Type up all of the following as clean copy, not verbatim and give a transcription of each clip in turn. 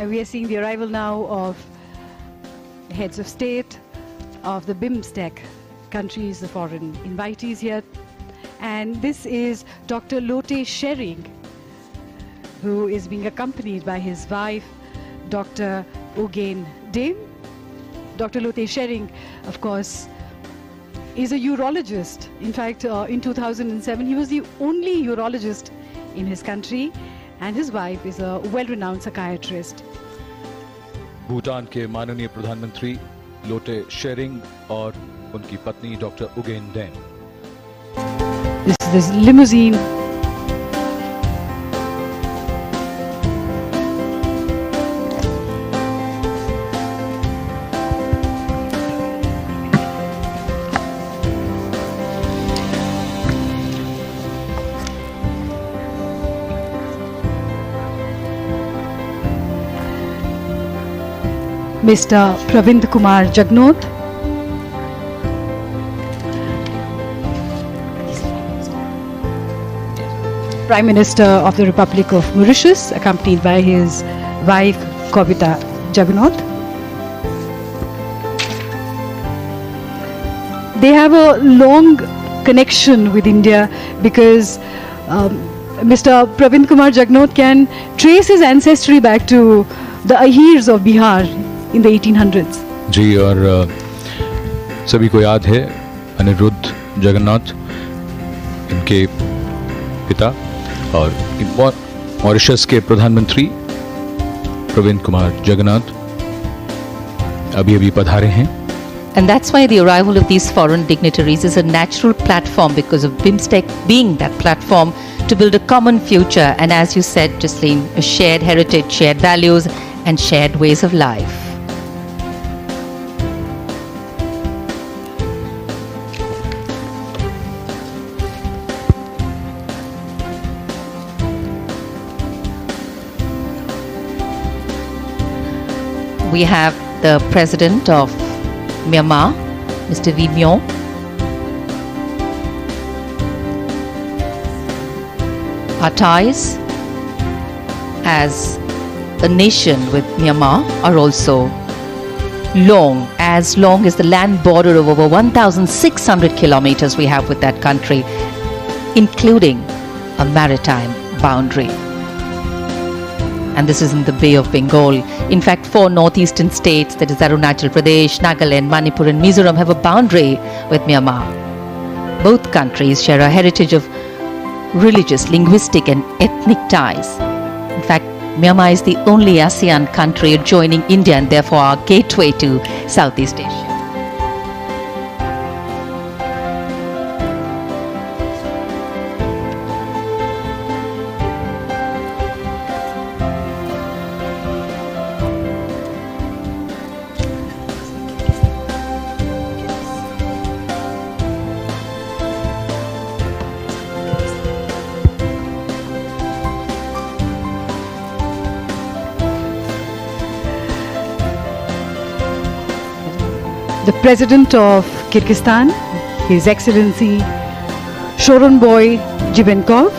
We are seeing the arrival now of heads of state of the BIMSTEC countries, the foreign invitees here. And this is Dr. Lotte Schering, who is being accompanied by his wife, Dr. Ogain Dame. Dr. Lotte Schering, of course, is a urologist. In fact, in 2007, he was the only urologist in his country, and his wife is a well-renowned psychiatrist. Bhutan के माननीय प्रधानमंत्री लोटे शेरिंग और उनकी पत्नी doctor Ugyen Dem. This is the limousine. Mr. Pravind Kumar Jagnot, Prime Minister of the Republic of Mauritius, accompanied by his wife Kavita Jagnot. They have a long connection with India because Mr. Pravind Kumar Jagnot can trace his ancestry back to the Ahirs of Bihar in the 1800s. जी, और सभी को याद है अनिरुद्ध जगन्नाथ, इनके पिता, और Mauritius के प्रधानमंत्री प्रविंद कुमार जगन्नाथ अभी पधारे हैं. And that's why the arrival of these foreign dignitaries is a natural platform, because of BIMSTEC being that platform to build a common future, and as you said, Jasleen, a shared heritage, shared values and shared ways of life. We have the President of Myanmar, Mr. Win Myint. Our ties as a nation with Myanmar are also long as the land border of over 1,600 kilometers we have with that country, including a maritime boundary. And this is in the Bay of Bengal. In fact, 4 northeastern states, that is Arunachal Pradesh, Nagaland, Manipur and Mizoram, have a boundary with Myanmar. Both countries share a heritage of religious, linguistic and ethnic ties. In fact, Myanmar is the only ASEAN country adjoining India and therefore our gateway to Southeast Asia. The President of Kyrgyzstan, His Excellency Shoronboy Jibenkov,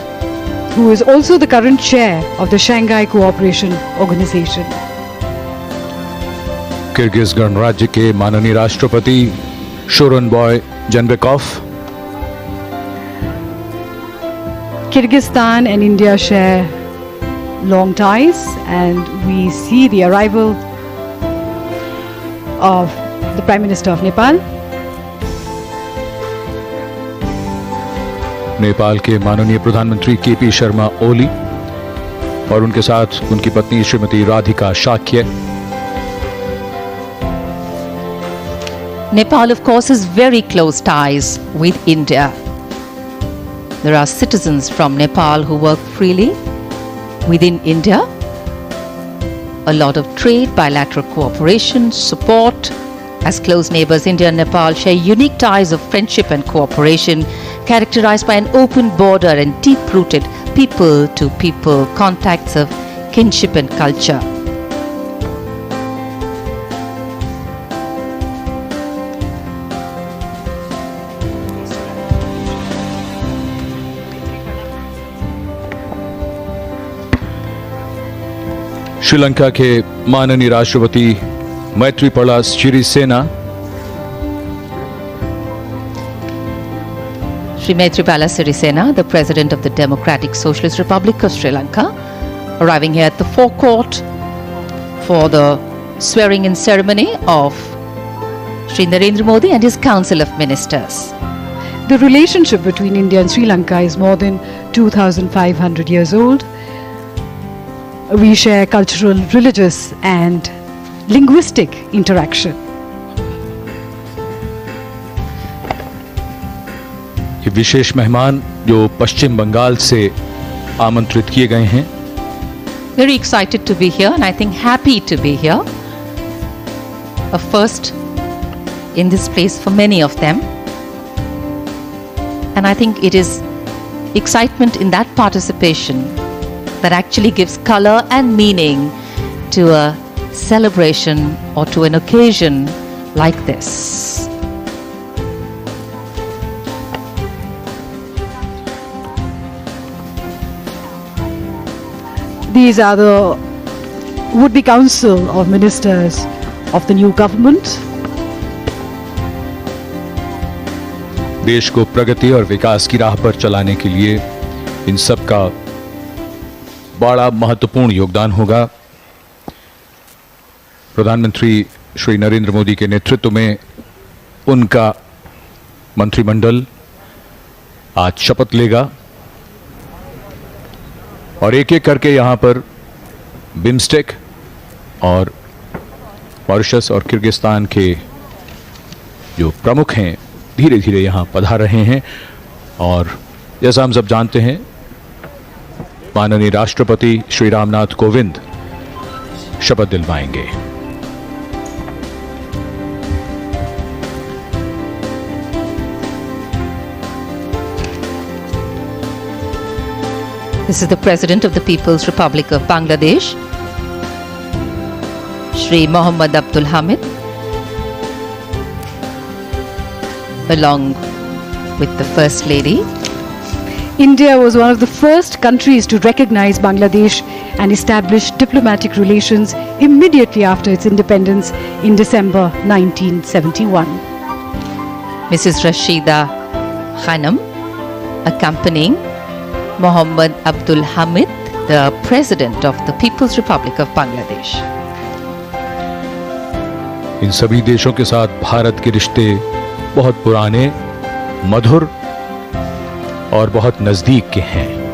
who is also the current chair of the Shanghai Cooperation Organization. Kyrgyz गणराज्य के माननीय राष्ट्रपति शोरनबॉय जेनबेकॉफ. Kyrgyzstan and India share long ties, and we see the arrival of the Prime Minister of Nepal. Nepal के माननीय प्रधानमंत्री KP Sharma Oli और उनके साथ उनकी पत्नी Shrimati Radhika Shakya. Nepal, of course, has very close ties with India. There are citizens from Nepal who work freely within India. A lot of trade, bilateral cooperation, support. As close neighbors, India and Nepal share unique ties of friendship and cooperation, characterized by an open border and deep-rooted people-to-people contacts of kinship and culture. Sri Lanka के माननीय राष्ट्रपति Maithripala Sirisena, Sri Maitripala Sirisena, the President of the Democratic Socialist Republic of Sri Lanka, arriving here at the forecourt for the swearing-in ceremony of Sri Narendra Modi and his Council of Ministers. The relationship between India and Sri Lanka is more than 2,500 years old. We share cultural, religious and linguistic interaction. ये विशेष मेहमान जो पश्चिम बंगाल से आमंत्रित किए गए हैं, Very excited to be here and I think happy to be here. A first in this place for many of them. And I think it is excitement in that participation that actually gives color and meaning to a celebration or to an occasion like this. These are the would-be council of ministers of the new government. देश को प्रगति और विकास की राह पर चलाने के लिए इन सब का बड़ा महत्वपूर्ण योगदान होगा। प्रधानमंत्री श्री नरेंद्र मोदी के नेतृत्व में उनका मंत्रिमंडल आज शपथ लेगा और एक एक करके यहां पर बिम्स्टेक और मॉरिशस और किर्गिस्तान के जो प्रमुख हैं धीरे धीरे यहां पधार रहे हैं और जैसा हम सब जानते हैं माननीय राष्ट्रपति श्री रामनाथ कोविंद शपथ दिलवाएंगे। This is the President of the People's Republic of Bangladesh, Shri Mohammad Abdul Hamid, along with the First Lady. India was one of the first countries to recognize Bangladesh and establish diplomatic relations immediately after its independence in December 1971. Mrs. Rashida Khanum, accompanying Mohammad Abdul Hamid, the President of the People's Republic of Bangladesh. इन सभी देशों के साथ भारत के रिश्ते बहुत पुराने, मधुर और बहुत नजदीक के हैं।